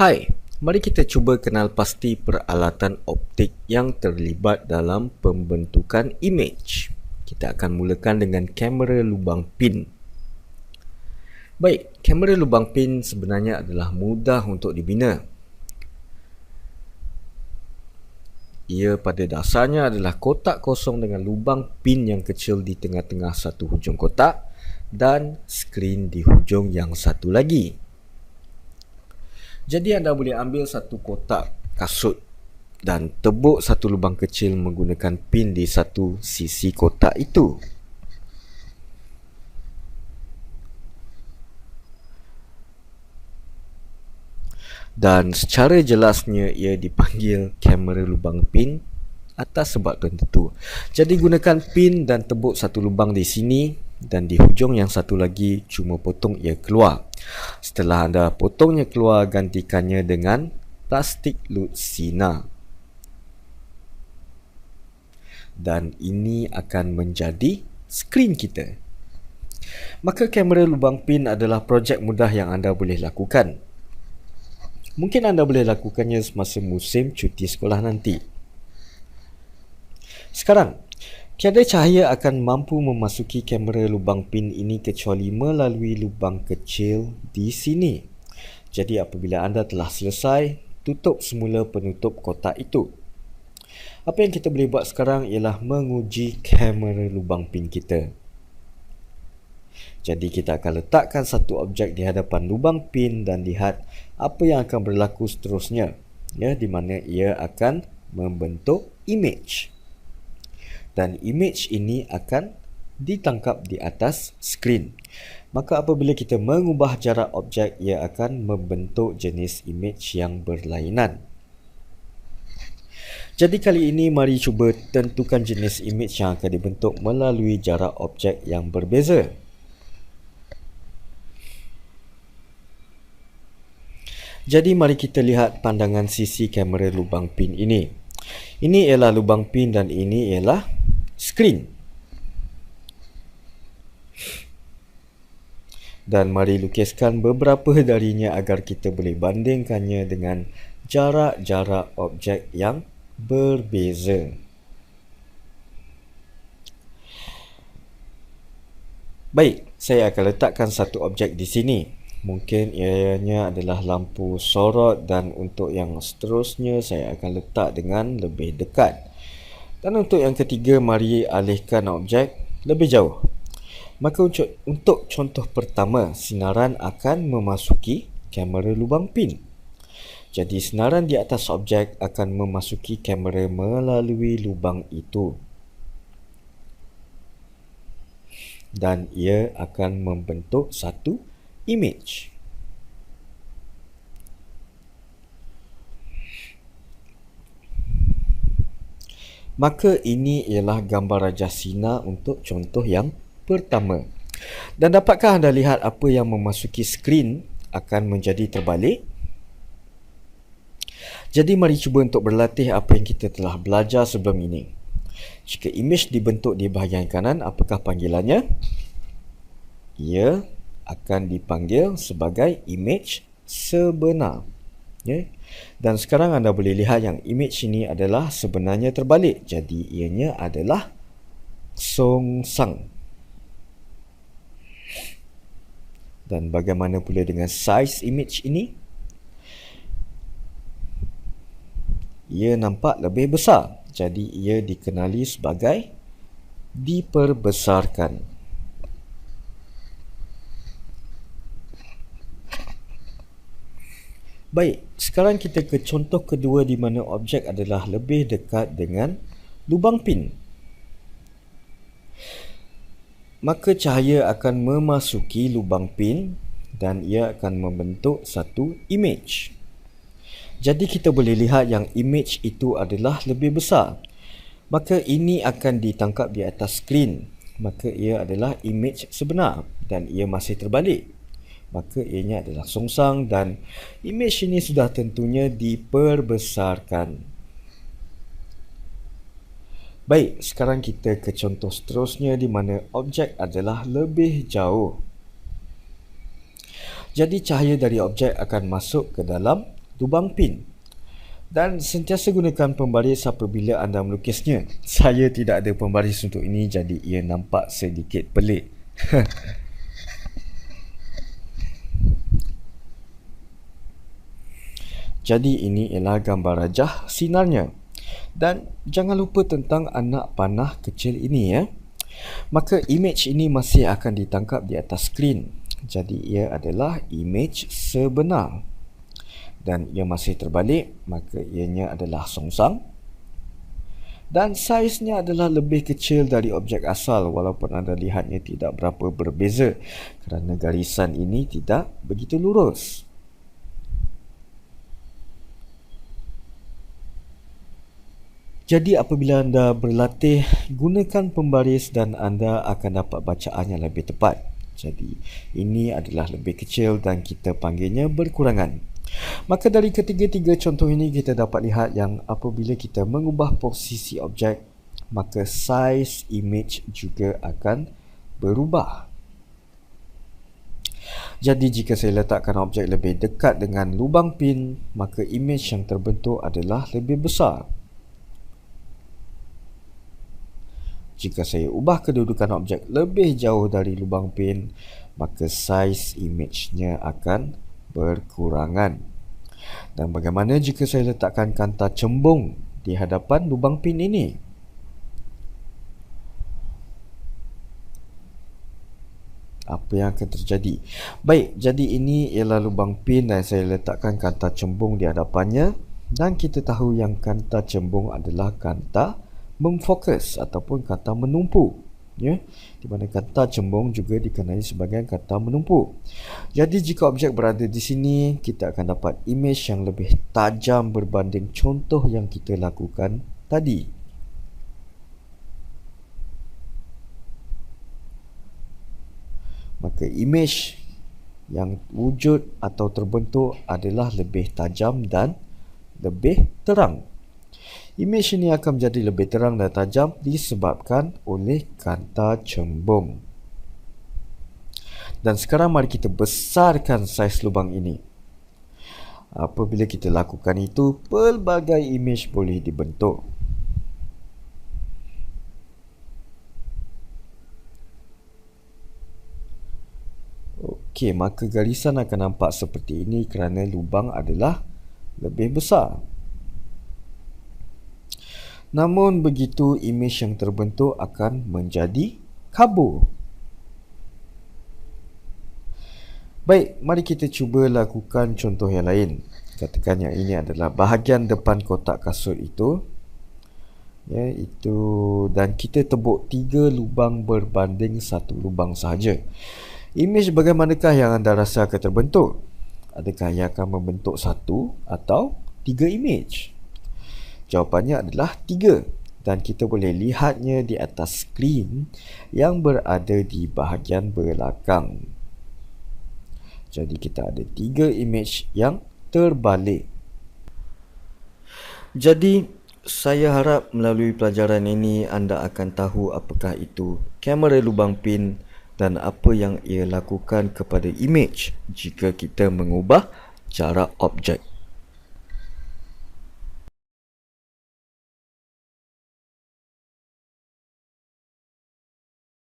Hai, mari kita cuba kenal pasti peralatan optik yang terlibat dalam pembentukan imej. Kita akan mulakan dengan kamera lubang pin. Baik, kamera lubang pin sebenarnya adalah mudah untuk dibina. Ia pada dasarnya adalah kotak kosong dengan lubang pin yang kecil di tengah-tengah satu hujung kotak dan skrin di hujung yang satu lagi. Jadi anda boleh ambil satu kotak kasut dan tebuk satu lubang kecil menggunakan pin di satu sisi kotak itu. Dan secara jelasnya ia dipanggil kamera lubang pin atas sebab tertentu. Jadi gunakan pin dan tebuk satu lubang di sini dan di hujung yang satu lagi cuma potong ia keluar. Setelah anda potongnya keluar, gantikannya dengan plastik Lutsina. Dan ini akan menjadi skrin kita. Maka kamera lubang pin adalah projek mudah yang anda boleh lakukan. Mungkin anda boleh lakukannya semasa musim cuti sekolah nanti. Sekarang, tiada cahaya akan mampu memasuki kamera lubang pin ini kecuali melalui lubang kecil di sini. Jadi apabila anda telah selesai, tutup semula penutup kotak itu. Apa yang kita boleh buat sekarang ialah menguji kamera lubang pin kita. Jadi kita akan letakkan satu objek di hadapan lubang pin dan lihat apa yang akan berlaku seterusnya, di mana ia akan membentuk imej. Dan imej ini akan ditangkap di atas skrin. Maka apabila kita mengubah jarak objek, ia akan membentuk jenis imej yang berlainan. Jadi kali ini mari cuba tentukan jenis imej yang akan dibentuk melalui jarak objek yang berbeza. Jadi mari kita lihat pandangan sisi kamera lubang pin ini. Ini ialah lubang pin dan ini ialah skrin. Dan mari lukiskan beberapa darinya agar kita boleh bandingkannya dengan jarak-jarak objek yang berbeza. Baik, saya akan letakkan satu objek di sini. Mungkin ianya adalah lampu sorot dan untuk yang seterusnya saya akan letak dengan lebih dekat. Dan untuk yang ketiga, mari alihkan objek lebih jauh. Maka untuk contoh pertama, sinaran akan memasuki kamera lubang pin. Jadi sinaran di atas objek akan memasuki kamera melalui lubang itu. Dan ia akan membentuk satu imej. Maka ini ialah gambar rajah sinar untuk contoh yang pertama. Dan dapatkah anda lihat apa yang memasuki skrin akan menjadi terbalik? Jadi mari cuba untuk berlatih apa yang kita telah belajar sebelum ini. Jika imej dibentuk di bahagian kanan, apakah panggilannya? Ia akan dipanggil sebagai imej sebenar. Dan sekarang anda boleh lihat yang imej ini adalah sebenarnya terbalik. Jadi ianya adalah songsang. Dan bagaimana pula dengan saiz imej ini? Ia nampak lebih besar. Jadi ia dikenali sebagai diperbesarkan. Baik, sekarang kita ke contoh kedua di mana objek adalah lebih dekat dengan lubang pin. Maka cahaya akan memasuki lubang pin dan ia akan membentuk satu imej. Jadi kita boleh lihat yang imej itu adalah lebih besar. Maka ini akan ditangkap di atas skrin. Maka ia adalah imej sebenar dan ia masih terbalik. Maka ianya adalah songsang dan imej ini sudah tentunya diperbesarkan. Baik, sekarang kita ke contoh seterusnya di mana objek adalah lebih jauh. Jadi cahaya dari objek akan masuk ke dalam lubang pin. Dan sentiasa gunakan pembaris apabila anda melukisnya. Saya tidak ada pembaris untuk ini, jadi ia nampak sedikit pelik. Jadi ini ialah gambar rajah sinarnya. Dan jangan lupa tentang anak panah kecil ini ya. Maka image ini masih akan ditangkap di atas skrin. Jadi ia adalah image sebenar. Dan ia masih terbalik, maka ianya adalah songsang. Dan saiznya adalah lebih kecil dari objek asal, walaupun anda lihatnya tidak berapa berbeza kerana garisan ini tidak begitu lurus. Jadi apabila anda berlatih, gunakan pembaris dan anda akan dapat bacaan yang lebih tepat. Jadi ini adalah lebih kecil dan kita panggilnya berkurangan. Maka dari ketiga-tiga contoh ini kita dapat lihat yang apabila kita mengubah posisi objek, maka saiz image juga akan berubah. Jadi jika saya letakkan objek lebih dekat dengan lubang pin, maka image yang terbentuk adalah lebih besar. Jika saya ubah kedudukan objek lebih jauh dari lubang pin, maka saiz image-nya akan berkurangan. Dan bagaimana jika saya letakkan kanta cembung di hadapan lubang pin ini? Apa yang akan terjadi? Baik, jadi ini ialah lubang pin dan saya letakkan kanta cembung di hadapannya. Dan kita tahu yang kanta cembung adalah kanta memfokus ataupun kanta menumpu. Ya, di mana kata cembung juga dikenali sebagai kata menumpu. Jadi jika objek berada di sini, kita akan dapat image yang lebih tajam berbanding contoh yang kita lakukan tadi. Maka image yang wujud atau terbentuk adalah lebih tajam dan lebih terang. Image ini akan menjadi lebih terang dan tajam disebabkan oleh kanta cembung. Dan sekarang mari kita besarkan saiz lubang ini. Apabila kita lakukan itu, pelbagai image boleh dibentuk. Okey, maka garisan akan nampak seperti ini kerana lubang adalah lebih besar. Namun begitu, image yang terbentuk akan menjadi kabur. Baik, mari kita cuba lakukan contoh yang lain. Katakan yang ini adalah bahagian depan kotak kasut itu. Ya, itu dan kita tebuk 3 lubang berbanding 1 lubang sahaja. Image bagaimanakah yang anda rasa akan terbentuk? Adakah ia akan membentuk 1 atau 3 image? Jawapannya adalah 3 dan kita boleh lihatnya di atas skrin yang berada di bahagian belakang. Jadi kita ada 3 image yang terbalik. Jadi saya harap melalui pelajaran ini anda akan tahu apakah itu kamera lubang pin dan apa yang ia lakukan kepada image jika kita mengubah jarak objek.